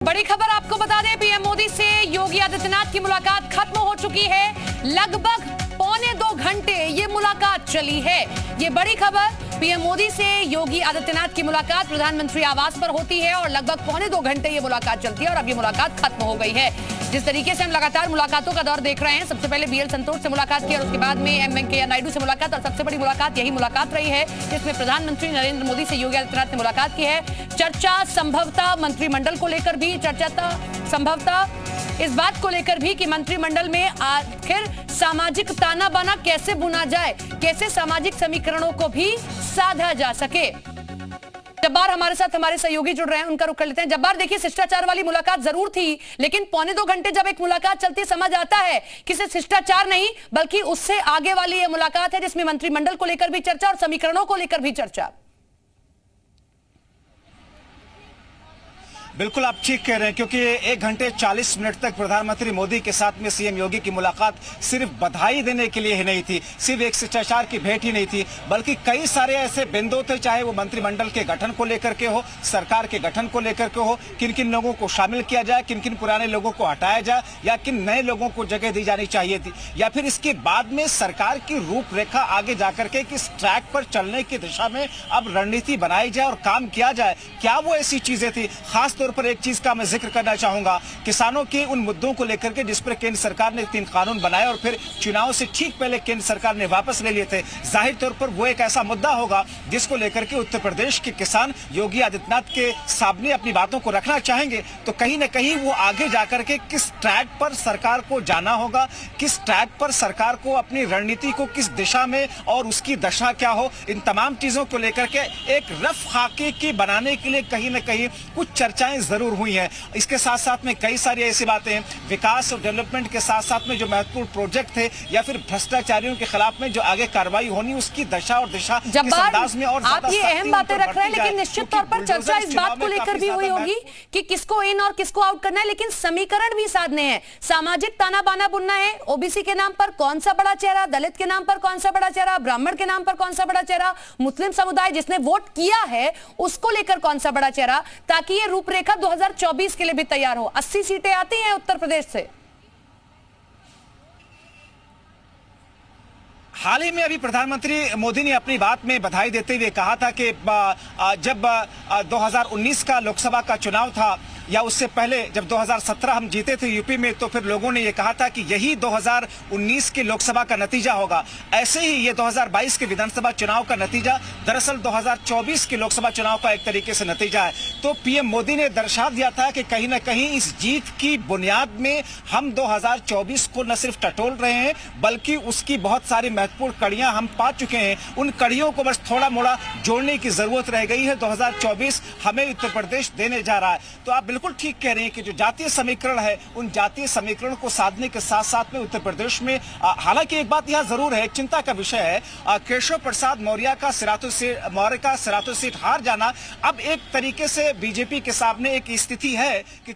बड़ी खबर आपको बता दें, पीएम मोदी से योगी आदित्यनाथ की मुलाकात खत्म हो चुकी है। लगभग 1.25 घंटे ये मुलाकात चली है। ये बड़ी खबर, पीएम मोदी से योगी आदित्यनाथ की मुलाकात प्रधानमंत्री आवास पर होती है और लगभग 1.25 घंटे ये मुलाकात चलती है और अब ये मुलाकात खत्म हो गई है। जिस तरीके से हम लगातार मुलाकातों का दौर देख रहे हैं, सबसे पहले बीएल संतोष से मुलाकात की और उसके बाद में एम वेंकैया नायडू से मुलाकात, और सबसे बड़ी मुलाकात यही मुलाकात रही है जिसमें प्रधानमंत्री नरेंद्र मोदी से योगी आदित्यनाथ ने मुलाकात की है। चर्चा संभवतः मंत्रिमंडल को लेकर भी, चर्चा संभवतः इस बात को लेकर भी कि मंत्रिमंडल में आखिर सामाजिक ताना बाना कैसे बुना जाए, कैसे सामाजिक समीकरणों को भी साधा जा सके। जब्बार हमारे साथ हमारे सहयोगी जुड़ रहे हैं, उनका रुख कर लेते हैं। जब्बार, देखिए शिष्टाचार वाली मुलाकात जरूर थी, लेकिन 1.25 घंटे जब एक मुलाकात चलती समझ आता है कि सिर्फ शिष्टाचार नहीं बल्कि उससे आगे वाली ये मुलाकात है जिसमें मंत्रिमंडल को लेकर भी चर्चा और समीकरणों को लेकर भी चर्चा। बिल्कुल आप ठीक कह रहे हैं, क्योंकि 1 घंटे 40 मिनट तक प्रधानमंत्री मोदी के साथ में सीएम योगी की मुलाकात सिर्फ बधाई देने के लिए ही नहीं थी, सिर्फ एक शिष्टाचार की भेंट ही नहीं थी, बल्कि कई सारे ऐसे बिंदु थे, चाहे वो मंत्रिमंडल के गठन को लेकर के हो, सरकार के गठन को लेकर के हो, किन किन लोगों को शामिल किया जाए, किन किन पुराने लोगों को हटाया जाए या किन नए लोगों को जगह दी जानी चाहिए थी, या फिर इसके बाद में सरकार की रूपरेखा आगे जाकर के किस ट्रैक पर चलने की दिशा में अब रणनीति बनाई जाए और काम किया जाए, क्या वो ऐसी चीजें थी। खासतौर पर एक चीज का मैं जिक्र करना चाहूंगा, किसानों के उन मुद्दों को लेकर के जिस पर केंद्र सरकार ने 3 कानून बनाए और फिर चुनाव से ठीक पहले केंद्र सरकार ने वापस ले लिए थे। जाहिर तौर पर वो एक ऐसा मुद्दा होगा जिसको लेकर के उत्तर प्रदेश के किसान योगी आदित्यनाथ के सामने अपनी बातों को रखना चाहेंगे। तो कहीं ना कहीं वो आगे जाकर के किस ट्रैक पर सरकार को जाना होगा, किस ट्रैक पर सरकार को अपनी रणनीति को किस दिशा में और उसकी दशा क्या हो, इन तमाम चीजों को लेकर के एक रफ खाके की बनाने के लिए कहीं ना कहीं कुछ चर्चाएं जरूर हुई हैं। इसके साथ साथ में कई सारी ऐसी बातें हैं, विकास और डेवलपमेंट के साथ साथ में जो महत्वपूर्ण प्रोजेक्ट थे या फिर भ्रष्टाचारियों के खिलाफ में जो आगे कार्रवाई होनी, उसकी दशा और दिशा किस अंदाज में और आप ये अहम बातें रख रहे हैं, लेकिन निश्चित तौर पर चर्चा इस बात को लेकर भी हुई होगी कि किसको इन और किसको आउट करना है, लेकिन समीकरण भी साधने हैं। सामाजिक ताना बाना बुनना है, ओबीसी के नाम पर कौन सा बड़ा चेहरा, दलित के नाम पर कौन सा बड़ा चेहरा, ब्राह्मण के नाम पर कौन सा बड़ा चेहरा, मुस्लिम समुदाय जिसने वोट किया है उसको लेकर कौन सा बड़ा चेहरा, ताकि ये रूपरेखा 2024 के लिए भी तैयार हो। 80 सीटें आती हैं उत्तर प्रदेश से। हाल ही में अभी प्रधानमंत्री मोदी ने अपनी बात में बधाई देते हुए कहा था कि जब 2019 का लोकसभा का चुनाव था या उससे पहले जब 2017 हम जीते थे यूपी में, तो फिर लोगों ने ये कहा था कि यही 2019 के लोकसभा का नतीजा होगा। ऐसे ही ये 2022 के विधानसभा चुनाव का नतीजा दरअसल 2024 के लोकसभा चुनाव का एक तरीके से नतीजा है। तो पीएम मोदी ने दर्शा दिया था कि कहीं ना कहीं इस जीत की बुनियाद में हम 2024 को न सिर्फ टटोल रहे हैं बल्कि उसकी बहुत सारी महत्वपूर्ण कड़ियां हम पा चुके हैं। उन कड़ियों को बस थोड़ा मोड़ा जोड़ने की जरूरत रह गई है। 2024 हमें उत्तर प्रदेश देने जा रहा है। तो आप बिल्कुल ठीक कह रहे हैं कि जो जातीय समीकरण है, उन जातीय समीकरण को साधने के साथ साथ में उत्तर प्रदेश में हालांकि एक बात यह जरूर है, चिंता का विषय है, केशव प्रसाद मौर्य का सिराथू सीट हार जाना अब एक तरीके से बीजेपी के सामने एक स्थिति है कि